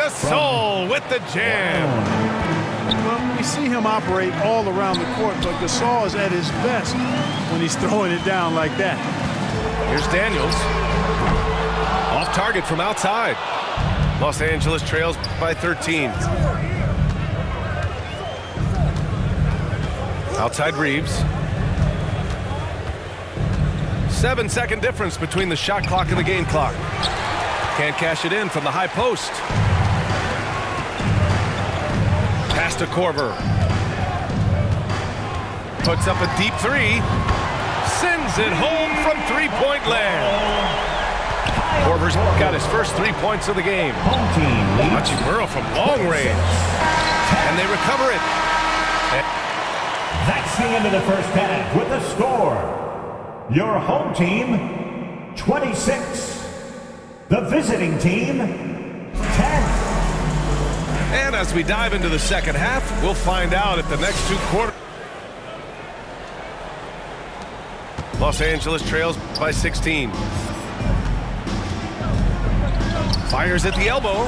Gasol with the jam. Well, we see him operate all around the court, but Gasol is at his best when he's throwing it down like that. Here's Daniels. Off target from outside. Los Angeles trails by 13. Outside Reeves. 7-second difference between the shot clock and the game clock. Can't cash it in from the high post. Pass to Korver. Puts up a deep three. Sends it home from three-point land. Korver's got his first 3 points of the game. Hachimura from long range. And they recover it. That's the end of the first half with the score. Your home team, 26. The visiting team, 10. And as we dive into the second half, we'll find out if the next two quarters. Los Angeles trails by 16. Fires at the elbow.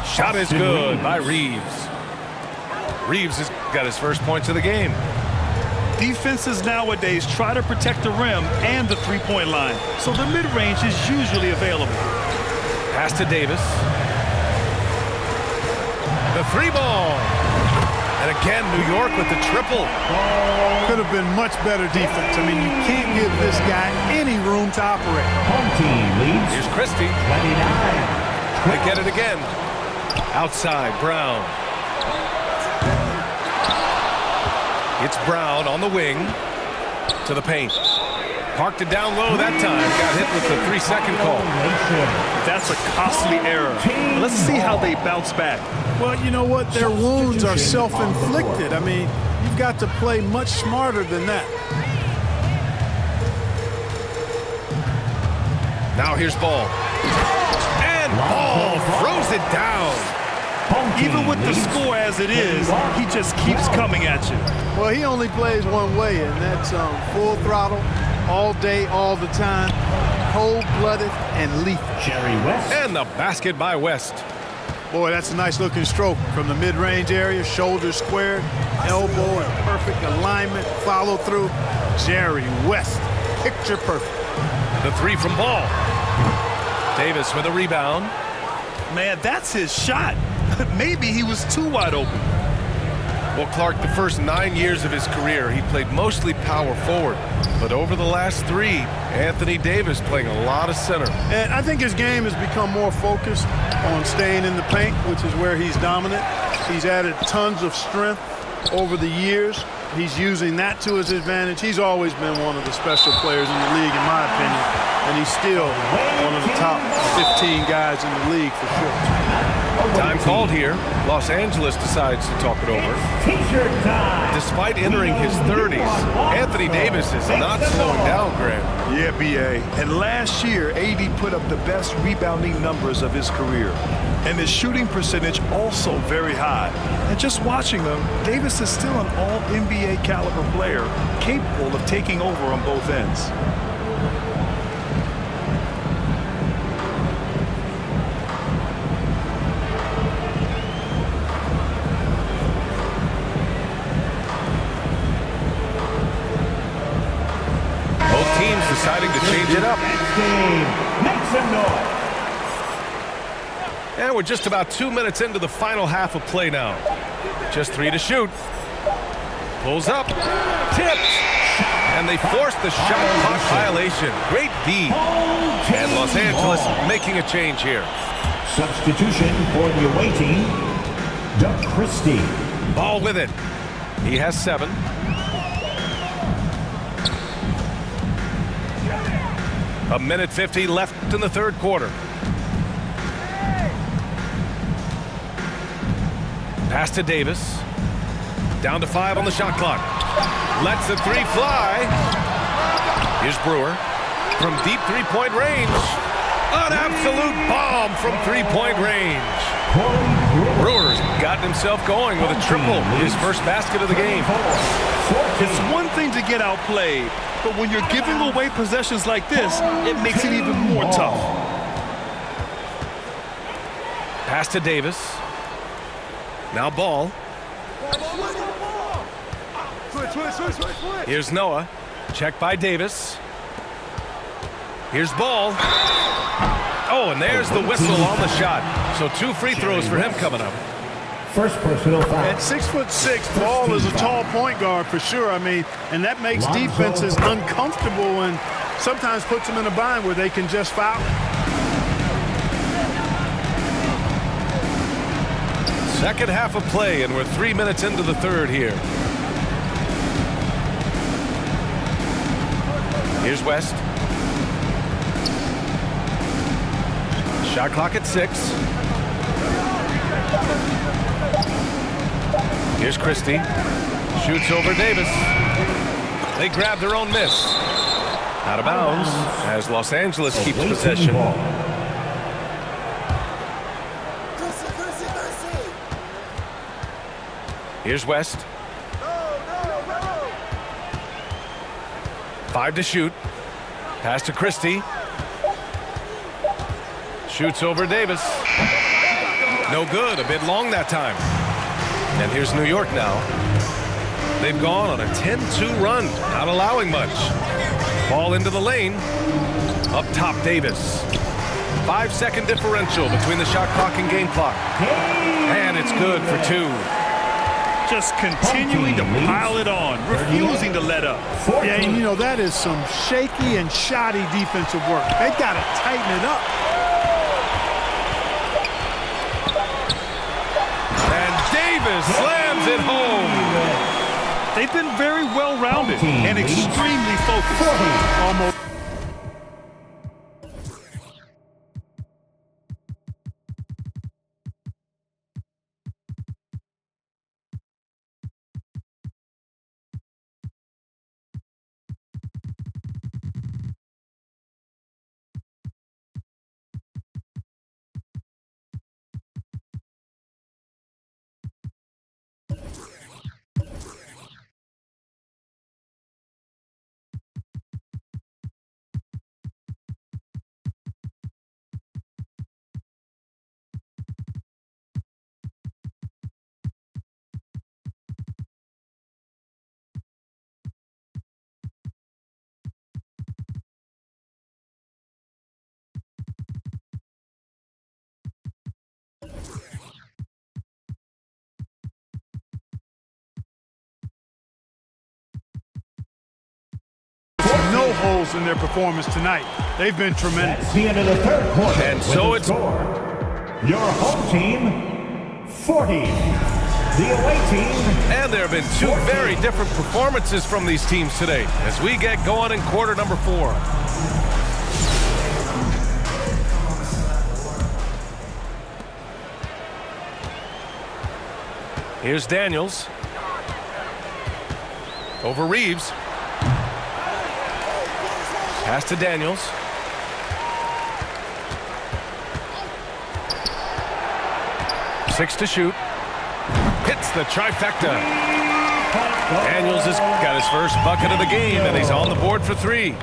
Shot is good by Reeves. Reeves has got his first points of the game. Defenses nowadays try to protect the rim and the three-point line, so the mid-range is usually available. Pass to Davis. The three ball. And again, New York with the triple. Could have been much better defense. I mean, you can't give this guy any room to operate. Home team leads. Here's Christie. 29. They get it again. Outside, Brown. It's Brown on the wing to the paint. Parked it down low that time. Got hit with the 3-second call. That's a costly error. Let's see how they bounce back. Well, you know what? Their wounds are self-inflicted. I mean, you've got to play much smarter than that. Now here's Ball. And Ball throws it down. Even with the score as it is, he just keeps coming at you. Well, he only plays one way, and that's full throttle, all day, all the time, cold-blooded and lethal. Jerry West. And the basket by West. Boy, that's a nice looking stroke from the mid-range area, shoulder squared, elbow in perfect alignment, follow through. Jerry West, picture perfect. The three from Ball. Davis with a rebound. Man, that's his shot. Maybe he was too wide open. Well, Clark, the first 9 years of his career, he played mostly power forward. But over the last 3, Anthony Davis playing a lot of center. And I think his game has become more focused on staying in the paint, which is where he's dominant. He's added tons of strength over the years. He's using that to his advantage. He's always been one of the special players in the league, in my opinion. And he's still one of the top 15 guys in the league for sure. Time called here. Los Angeles decides to talk it over. Despite entering his 30s, Anthony Davis is not slowing down, Graham. Yeah, B.A. And last year, AD put up the best rebounding numbers of his career. And his shooting percentage also very high. And just watching him, Davis is still an all-NBA caliber player, capable of taking over on both ends. Deciding to change it up. Make some noise. And we're just about 2 minutes into the final half of play now. Just 3 to shoot. Pulls up. Tipped. And they forced the shot clock violation. Great D. And Los Angeles making a change here. Substitution for the away team, Doug Christie. Ball with it. He has 7. A minute 50 left in the third quarter. Pass to Davis. Down to 5 on the shot clock. Lets the 3 fly. Here's Brewer from deep three-point range. An absolute bomb from three-point range. Brewer's gotten himself going with a triple. His first basket of the game. It's one thing to get outplayed, but when you're giving away possessions like this, it makes it even more tough. Pass to Davis. Now Ball. Here's Noah. Check by Davis. Here's Ball. Oh, and there's the whistle on the shot. So 2 free throws for him coming up. First personal foul. At 6'6", Ball is a tall point guard for sure. I mean, and that makes defenses uncomfortable and sometimes puts them in a bind where they can just foul. Second half of play, and we're 3 minutes into the third here. Here's West. Shot clock at 6. Here's Christie. Shoots over Davis. They grab their own miss. Out of bounds as Los Angeles keeps possession. Here's West. 5 to shoot. Pass to Christie. Shoots over Davis. No good. A bit long that time. And here's New York now. They've gone on a 10-2 run, not allowing much. Ball into the lane. Up top, Davis. 5-second differential between the shot clock and game clock. And it's good for 2. Just continuing to pile it on, refusing to let up. Yeah, and you know, that is some shaky and shoddy defensive work. They got to tighten it up. And Davis slams it home. They've been very well-rounded and extremely focused. Almost. No holes in their performance tonight. They've been tremendous. At the end of the third quarter. And so it's your home team 40. The away team. And there have been 2 very different performances from these teams today as we get going in quarter number 4. Here's Daniels. Over Reeves. Pass to Daniels. Six to shoot. Hits the trifecta. Daniels has got his first bucket of the game, and he's on the board for 3.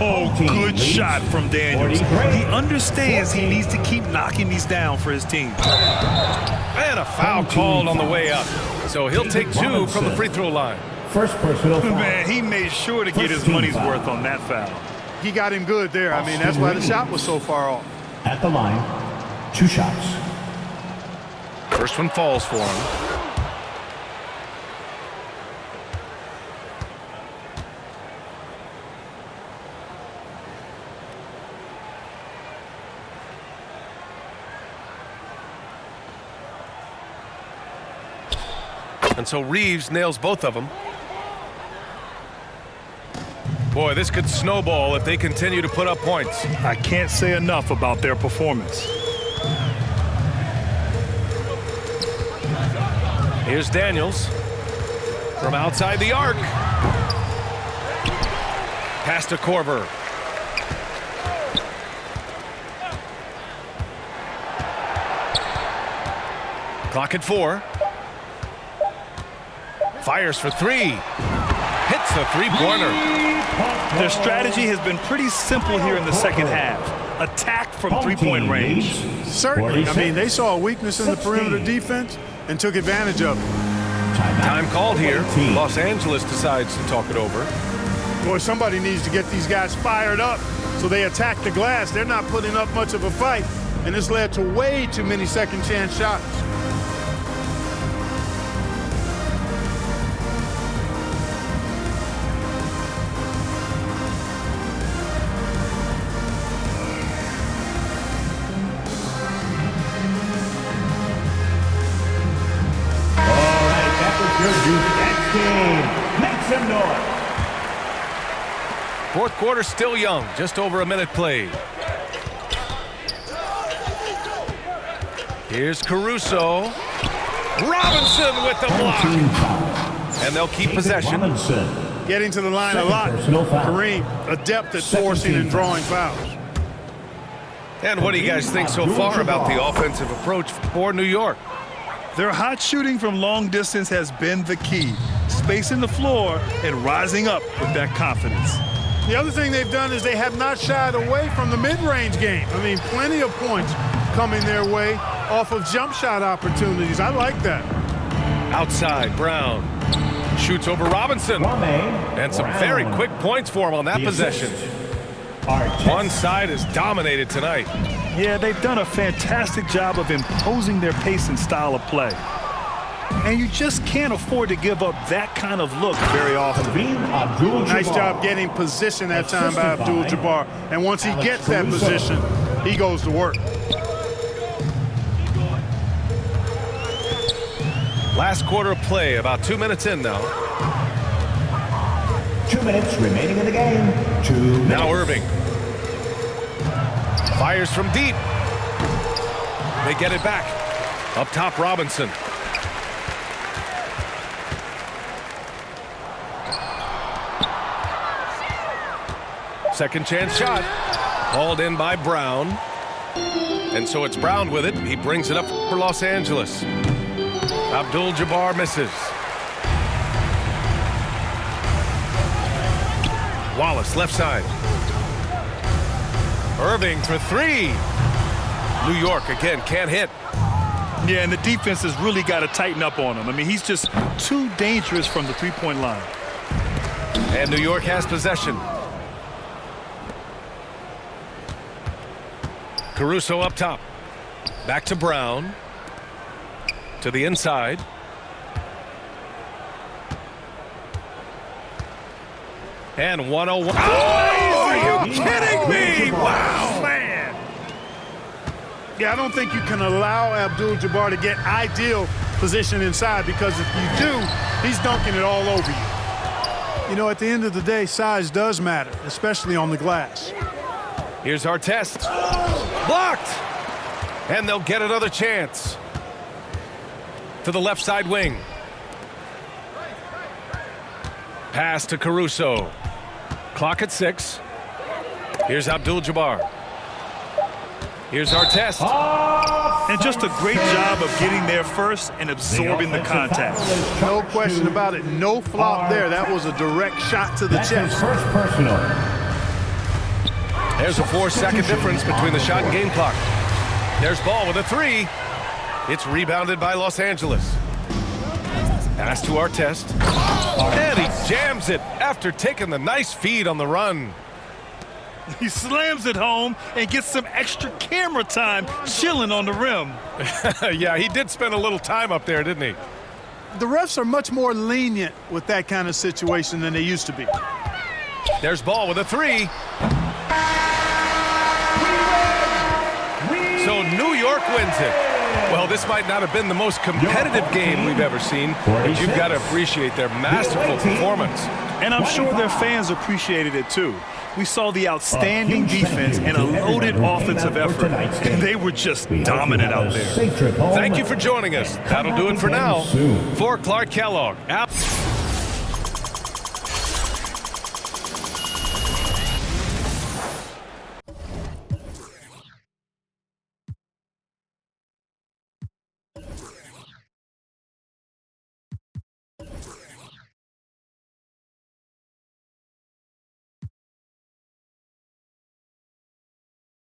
Oh, good shot from Daniels. He understands he needs to keep knocking these down for his team. And a foul called on the way up. So he'll take 2 from the free throw line. First personal foul. Man, he made sure to get his money's worth on that foul. He got him good there. I mean, that's why the shot was so far off. At the line, 2 shots. First one falls for him. And so Reeves nails both of them. Boy, this could snowball if they continue to put up points. I can't say enough about their performance. Here's Daniels from outside the arc. Pass to Korver. Clock at 4. Fires for 3. Hits the three-pointer. Their strategy has been pretty simple here in the second half. attack from Home three-point team range. leads Certainly. I 46, mean, they saw a weakness in the perimeter 16. defense and took advantage of it. Time called here. 18. Los Angeles decides to talk it over. Boy, somebody needs to get these guys fired up so they attack the glass. They're not putting up much of a fight, and this led to way too many second chance shots. All right, that was your Duke game. Make some noise. Fourth quarter still young. Just over a minute played. Here's Caruso. Robinson with the block. Team foul. And they'll keep David possession. Robinson. Getting to the line a Second lot. personal foul. Kareem, adept at Second forcing team and drawing fouls. And what do you guys think so far about the offensive approach for New York? Their hot shooting from long distance has been the key. Spacing the floor and rising up with that confidence. The other thing they've done is they have not shied away from the mid-range game. I mean, plenty of points coming their way off of jump shot opportunities. I like that. Outside, Brown shoots over Robinson. And some very quick points for him on that possession. One side is dominated tonight. Yeah, they've done a fantastic job of imposing their pace and style of play. And you just can't afford to give up that kind of look very often. Nice job getting position that time by Abdul-Jabbar. And once he gets that position, he goes to work. Last quarter of play, about 2 minutes in now. 2 minutes remaining in the game. 2 minutes. Now Irving. Fires from deep. They get it back. Up top, Robinson. Second chance shot. Hauled in by Brown. And so it's Brown with it. He brings it up for Los Angeles. Abdul-Jabbar misses. Wallace, left side. Irving for three. New York, again, can't hit. Yeah, and the defense has really got to tighten up on him. I mean, he's just too dangerous from the three-point line. And New York has possession. Caruso up top. Back to Brown. To the inside. And 101. Oh, are you kidding me? Wow. Man. Yeah, I don't think you can allow Abdul-Jabbar to get ideal position inside, because if you do, he's dunking it all over you. You know, at the end of the day, size does matter, especially on the glass. Here's our test. Blocked. And they'll get another chance. To the left side wing. Pass to Caruso. Clock at 6. Here's Abdul-Jabbar. Here's our test. And just a great job of getting there first and absorbing the contact. No question about it. No flop there. That was a direct shot to the That's his chest. first personal. There's a 4-second difference between the shot and game clock. There's Ball with a three. It's rebounded by Los Angeles. Pass to Artest. And he jams it after taking the nice feed on the run. He slams it home and gets some extra camera time chilling on the rim. Yeah, he did spend a little time up there, didn't he? The refs are much more lenient with that kind of situation than they used to be. There's Ball with a three. So New York wins it. Well, this might not have been the most competitive game we've ever seen, but you've got to appreciate their masterful performance. And I'm sure their fans appreciated it too. We saw the outstanding defense and a loaded offensive effort. And they were just dominant out there. Thank you for joining us. That'll do it for now. For Clark Kellogg, Al